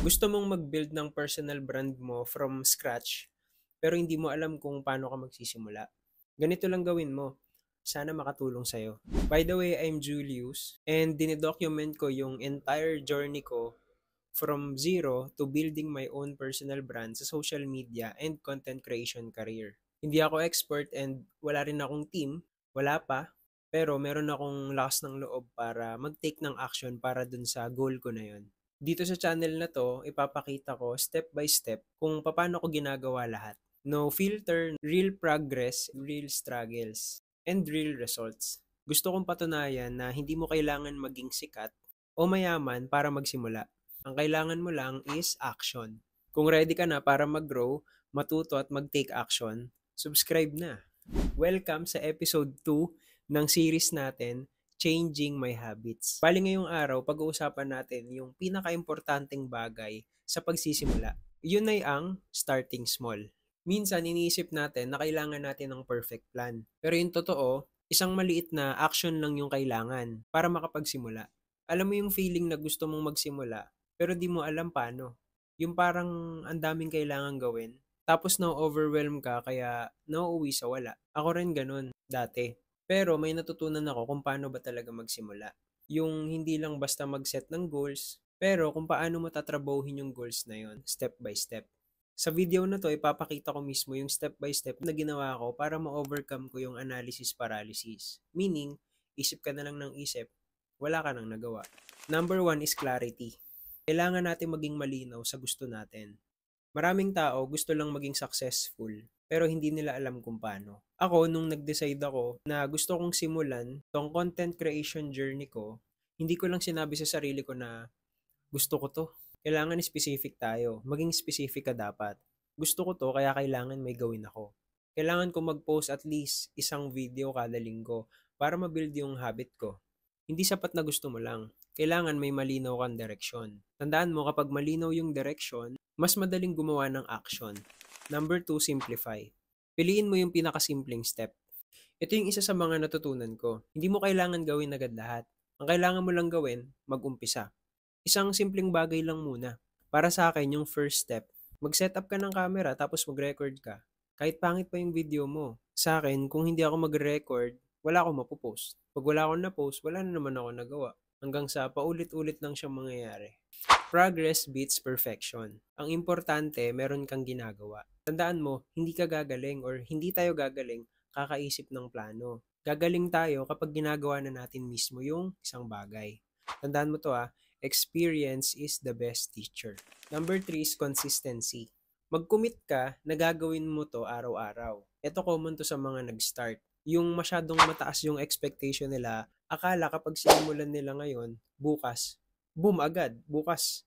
Gusto mong mag-build ng personal brand mo from scratch, pero hindi mo alam kung paano ka magsisimula. Ganito lang gawin mo. Sana makatulong sa'yo. By the way, I'm Julius, and dinidocument ko yung entire journey ko from zero to building my own personal brand sa social media and content creation career. Hindi ako expert and wala rin akong team, wala pa, pero meron akong lakas ng loob para mag-take ng action para dun sa goal ko na yun. Dito sa channel na to, ipapakita ko step by step kung paano ko ginagawa lahat. No filter, real progress, real struggles, and real results. Gusto kong patunayan na hindi mo kailangan maging sikat o mayaman para magsimula. Ang kailangan mo lang is action. Kung ready ka na para mag-grow, matuto at mag-take action, subscribe na. Welcome sa episode 2 ng series natin, Changing My Habits. Bali ngayong araw, pag-uusapan natin yung pinaka-importanting bagay sa pagsisimula. Yun ay ang starting small. Minsan iniisip natin na kailangan natin ng perfect plan. Pero yung totoo, isang maliit na action lang yung kailangan para makapagsimula. Alam mo yung feeling na gusto mong magsimula, pero di mo alam paano. Yung parang ang daming kailangan gawin, tapos na-overwhelm ka kaya nauuwi sa wala. Ako rin ganun dati. Pero may natutunan ako kung paano ba talaga magsimula. Yung hindi lang basta mag-set ng goals, pero kung paano mo tatrabahuhin yung goals na yon step by step. Sa video na to, ipapakita ko mismo yung step by step na ginawa ko para ma-overcome ko yung analysis paralysis. Meaning, isip ka na lang ng isip, wala ka nang nagawa. Number 1 is clarity. Kailangan natin maging malinaw sa gusto natin. Maraming tao gusto lang maging successful, pero hindi nila alam kung paano. Ako, nung nag-decide ako na gusto kong simulan tong content creation journey ko, hindi ko lang sinabi sa sarili ko na gusto ko to. Kailangan specific tayo. Maging specific ka dapat. Gusto ko to, kaya kailangan may gawin ako. Kailangan ko mag-post at least isang video kada linggo para ma-build yung habit ko. Hindi sapat na gusto mo lang. Kailangan may malinaw kang direksyon. Tandaan mo, kapag malinaw yung direksyon, mas madaling gumawa ng action. Number 2, simplify. Piliin mo yung pinakasimpleng step. Ito yung isa sa mga natutunan ko. Hindi mo kailangan gawin agad lahat. Ang kailangan mo lang gawin, mag-umpisa. Isang simpleng bagay lang muna. Para sa akin, yung first step, mag-setup ka ng camera tapos mag-record ka. Kahit pangit pa yung video mo. Sa akin, kung hindi ako mag-record, wala akong mapopost. Pag wala akong na-post, wala na naman ako nagawa. Hanggang sa paulit-ulit lang siyang mangyayari. Progress beats perfection. Ang importante, meron kang ginagawa. Tandaan mo, hindi ka gagaling or hindi tayo gagaling kakaisip ng plano. Gagaling tayo kapag ginagawa na natin mismo yung isang bagay. Tandaan mo to, experience is the best teacher. Number 3 is consistency. Mag-commit ka na gagawin mo to araw-araw. Ito common to sa mga nag-start. Yung masyadong mataas yung expectation nila, akala kapag sinimulan nila ngayon, bukas, boom agad. Bukas,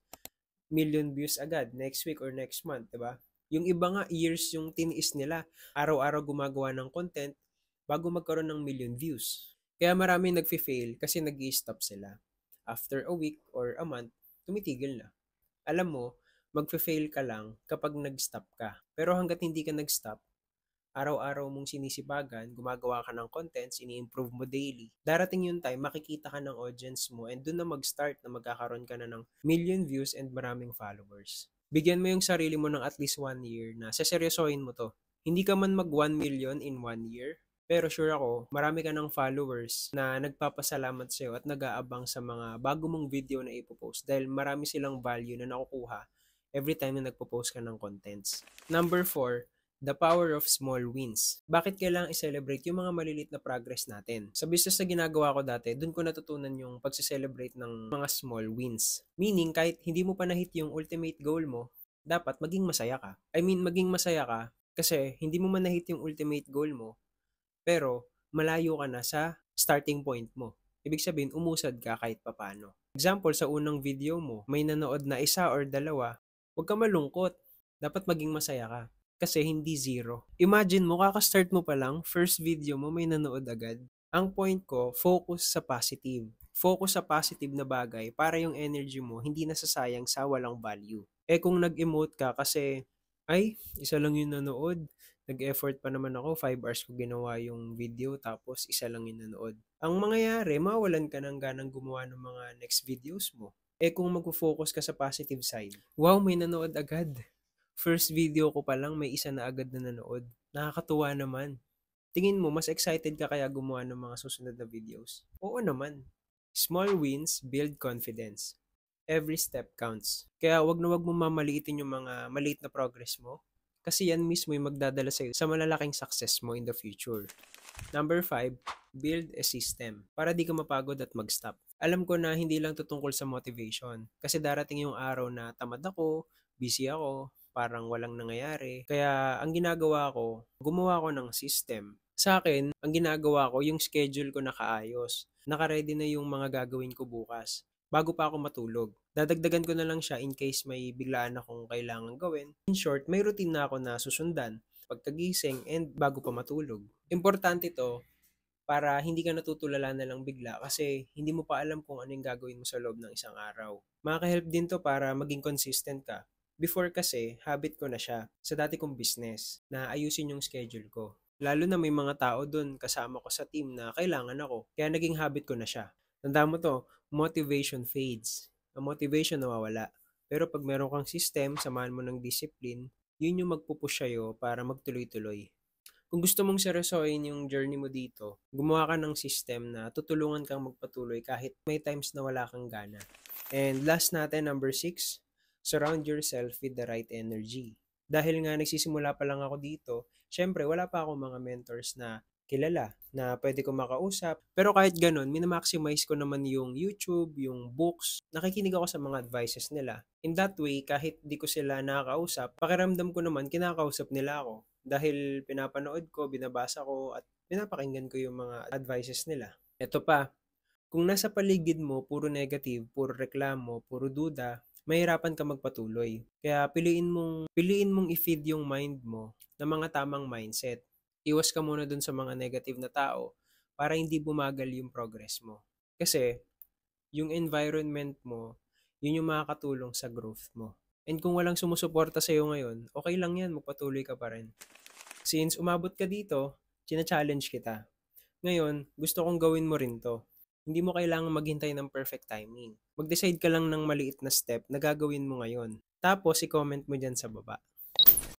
million views agad. Next week or next month, diba? Yung iba nga, years yung tiniis nila. Araw-araw gumagawa ng content bago magkaroon ng million views. Kaya marami nagfi-fail kasi nag-i-stop sila. After a week or a month, tumitigil na. Alam mo, magfe-fail ka lang kapag nag-stop ka. Pero hanggat hindi ka nag-stop, araw-araw mong sinisipagan, gumagawa ka ng contents, ini-improve mo daily. Darating yung time, makikita ka ng audience mo and dun na mag-start na magkakaroon ka na ng million views and maraming followers. Bigyan mo yung sarili mo ng at least 1 year na seseryosohin mo to. Hindi ka man mag 1 million in 1 year, pero sure ako, marami ka ng followers na nagpapasalamat sa'yo at nag-aabang sa mga bago mong video na ipopost dahil marami silang value na nakukuha every time na nagpo-post ka ng contents. Number 4, the power of small wins. Bakit kailangang i-celebrate yung mga malilit na progress natin? Sa business na ginagawa ko dati, dun ko natutunan yung pag-celebrate ng mga small wins. Meaning, kahit hindi mo pa na-hit yung ultimate goal mo, dapat maging masaya ka. Maging masaya ka kasi hindi mo man na-hit yung ultimate goal mo, pero malayo ka na sa starting point mo. Ibig sabihin, umusad ka kahit papano. Example, sa unang video mo, may nanood na isa or dalawa, huwag ka malungkot. Dapat maging masaya ka. Kasi hindi zero. Imagine mo, kaka-start mo pa lang, first video mo, may nanood agad. Ang point ko, focus sa positive. Focus sa positive na bagay para yung energy mo hindi nasasayang sa walang value. Kung nag-emote ka kasi, ay, isa lang yung nanood, nag-effort pa naman ako, 5 hours ko ginawa yung video tapos isa lang yung nanood. Ang mangyayari, mawalan ka ng ganang gumawa ng mga next videos mo. Kung magfo-focus ka sa positive side, wow, may nanood agad. First video ko pa lang may isa na agad na nanood. Nakakatuwa naman. Tingin mo, mas excited ka kaya gumawa ng mga susunod na videos? Oo naman. Small wins build confidence. Every step counts. Kaya wag na wag mo mamaliitin yung mga maliit na progress mo. Kasi yan mismo yung magdadala sa'yo sa malalaking success mo in the future. Number 5, build a system para di ka mapagod at mag-stop. Alam ko na hindi lang to tungkol sa motivation kasi darating yung araw na tamad ako, busy ako, parang walang nangyayari. Kaya ang ginagawa ko, gumawa ko ng system. Sa akin, ang ginagawa ko, yung schedule ko nakaayos. Nakaready na yung mga gagawin ko bukas bago pa ako matulog. Dadagdagan ko na lang siya in case may biglaan akong kailangan gawin. In short, may routine na ako na susundan pagkagising and bago pa matulog. Importante to para hindi ka natutulala na lang bigla kasi hindi mo pa alam kung ano yung gagawin mo sa loob ng isang araw. Makaka-help din to para maging consistent ka. Before kasi, habit ko na siya sa dati kong business na ayusin yung schedule ko. Lalo na may mga tao doon kasama ko sa team na kailangan ako. Kaya naging habit ko na siya. Tanda mo to, motivation fades. Ang motivation nawawala. Pero pag meron kang system, samahan mo ng discipline, yun yung magpupush sa'yo para magtuloy-tuloy. Kung gusto mong seryosohin yung journey mo dito, gumawa ka ng system na tutulungan kang magpatuloy kahit may times na wala kang gana. And last natin, number 6, surround yourself with the right energy. Dahil nga nagsisimula pa lang ako dito, syempre wala pa akong mga mentors na kilala na pwede ko makausap. Pero kahit ganun, minamaximize ko naman yung YouTube, yung books. Nakikinig ako sa mga advices nila. In that way, kahit di ko sila nakakausap, pakiramdam ko naman kinakausap nila ako. Dahil pinapanood ko, binabasa ko, at pinapakinggan ko yung mga advices nila. Ito pa, kung nasa paligid mo, puro negative, puro reklamo, puro duda, mahirapan ka magpatuloy. Kaya piliin mong i-feed yung mind mo ng mga tamang mindset. Iwas ka muna dun sa mga negative na tao para hindi bumagal yung progress mo. Kasi, yung environment mo, yun yung makakatulong sa growth mo. And kung walang sumusuporta sa'yo ngayon, okay lang yan, magpatuloy ka pa rin. Since umabot ka dito, china-challenge kita. Ngayon, gusto kong gawin mo rin to. Hindi mo kailangang maghintay ng perfect timing. Mag-decide ka lang ng maliit na step na gagawin mo ngayon. Tapos, i-comment mo dyan sa baba.